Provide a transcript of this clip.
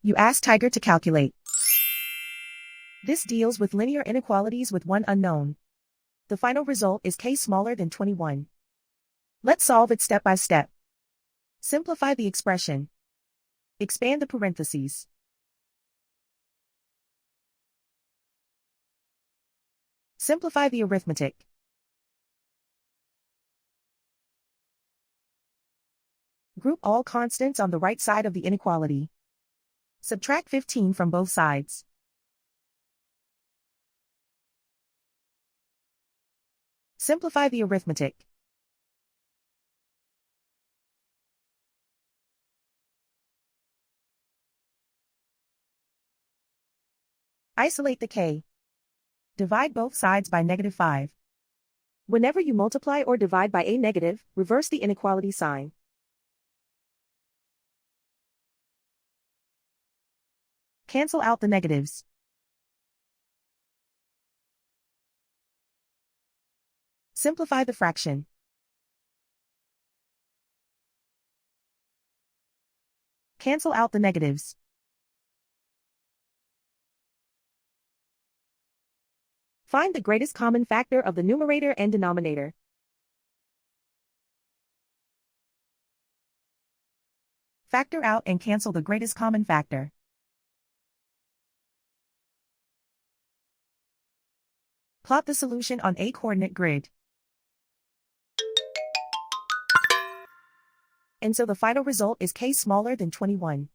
You ask Tiger to calculate. This deals with linear inequalities with one unknown. The final result is k smaller than 21. Let's solve it step by step. Simplify the expression. Expand the parentheses. Simplify the arithmetic. Group all constants on the right side of the inequality. Subtract 15 from both sides. Simplify the arithmetic. Isolate the k. Divide both sides by -5. Whenever you multiply or divide by a negative, reverse the inequality sign. Cancel out the negatives. Simplify the fraction. Cancel out the negatives. Find the greatest common factor of the numerator and denominator. Factor out and cancel the greatest common factor. Plot the solution on a coordinate grid. And so the final result is k smaller than 21.